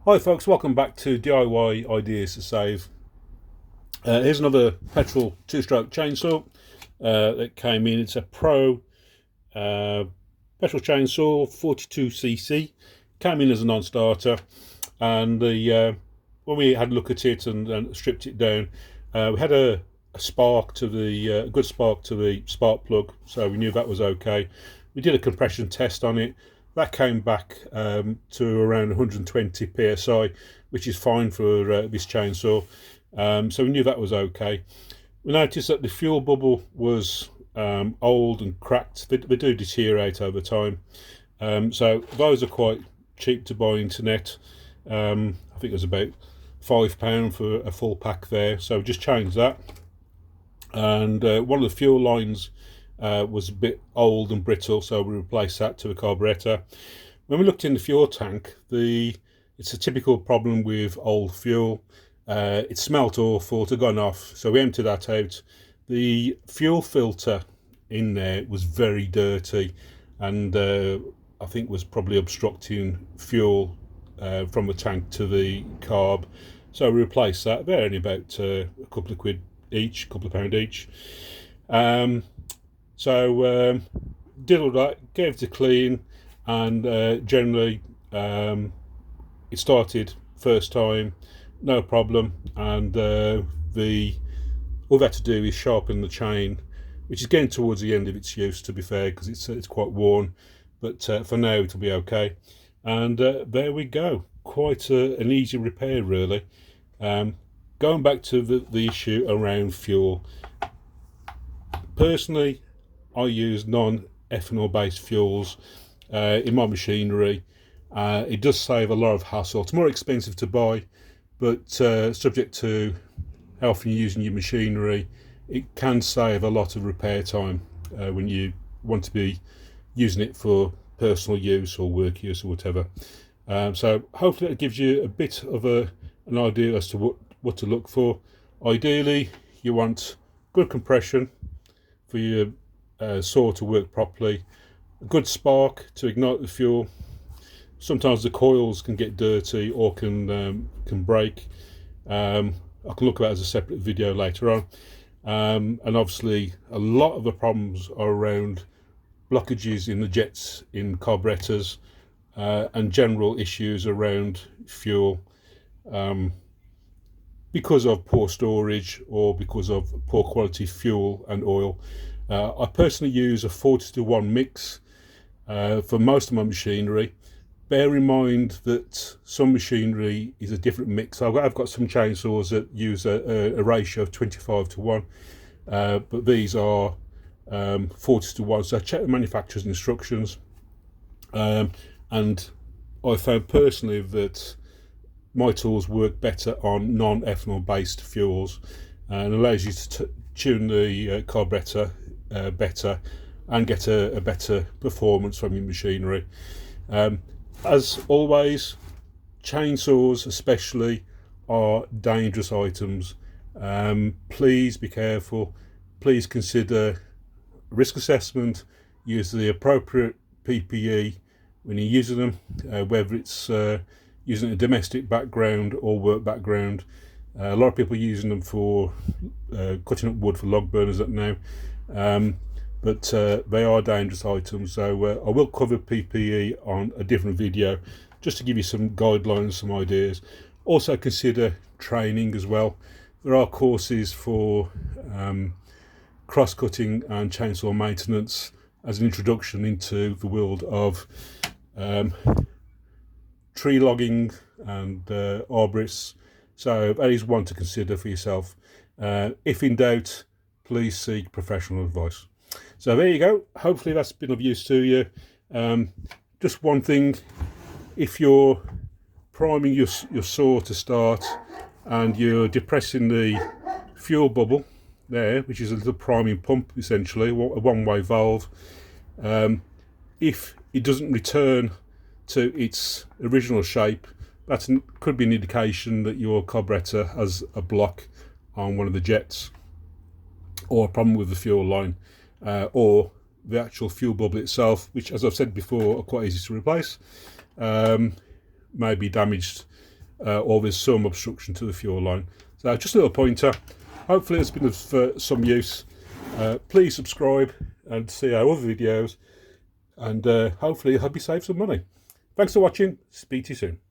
Hi folks, welcome back to DIY Ideas to Save. Here's another Petrol two-stroke chainsaw that came in. It's a Pro petrol chainsaw, 42cc. Came in as a non-starter, and when we had a look at it and stripped it down, we had a spark to the good spark to the spark plug, so we knew that was okay. We did a compression test on it. That came back to around 120 psi, which is fine for this chainsaw. So we knew that was okay. We noticed that the fuel bubble was old and cracked. They do deteriorate over time. So those are quite cheap to buy internet. I think it was about £5 for a full pack there. So we just changed that. And one of the fuel lines was a bit old and brittle, so we replaced that to a carburetor. When we looked in the fuel tank, it's a typical problem with old fuel. It smelt awful, it had gone off, so we emptied that out. The fuel filter in there was very dirty, and I think was probably obstructing fuel from the tank to the carb. So we replaced that. They're only about a couple of quid each, a couple of pound each. So did all that, gave it a clean, and generally it started first time, no problem. And all we had to do is sharpen the chain, which is getting towards the end of its use, to be fair, because it's quite worn. But for now it'll be okay. And there we go. Quite an easy repair, really. Going back to the issue around fuel, personally, I use non-ethanol based fuels in my machinery. It does save a lot of hassle. It's more expensive to buy, but subject to how often you're using your machinery, it can save a lot of repair time when you want to be using it for personal use or work use or whatever. So hopefully that gives you a bit of an idea as to what to look for. Ideally, you want good compression for your saw to work properly, a good spark to ignite the fuel. Sometimes the coils can get dirty or can break. I can look at that as a separate video later on. And obviously a lot of the problems are around blockages in the jets in carburetors and general issues around fuel because of poor storage or because of poor quality fuel and oil. I personally use a 40:1 mix for most of my machinery. Bear in mind that some machinery is a different mix. I've got some chainsaws that use a ratio of 25:1, but these are 40:1. So check the manufacturer's instructions. And I found personally that my tools work better on non-ethanol based fuels, and allows you to tune the carburetor better and get a better performance from your machinery. As always, chainsaws especially are dangerous items. Please be careful. Please consider risk assessment. Use the appropriate PPE when you're using them, whether it's using a domestic background or work background. A lot of people are using them for cutting up wood for log burners now, but they are dangerous items. So I will cover PPE on a different video just to give you some guidelines, some ideas. Also consider training as well. There are courses for cross-cutting and chainsaw maintenance as an introduction into the world of tree logging and arborists. So that is one to consider for yourself. If in doubt, please seek professional advice. So there you go. Hopefully that's been of use to you. Just one thing, if you're priming your saw to start and you're depressing the fuel bubble there, which is a little priming pump essentially, a one-way valve, if it doesn't return to its original shape, that could be an indication that your carburetor has a block on one of the jets, or a problem with the fuel line, or the actual fuel bubble itself, which, as I've said before, are quite easy to replace. May be damaged or there's some obstruction to the fuel line. So just a little pointer. Hopefully it's been of some use. Please subscribe and see our other videos, and hopefully help you save some money. Thanks for watching. Speak to you soon.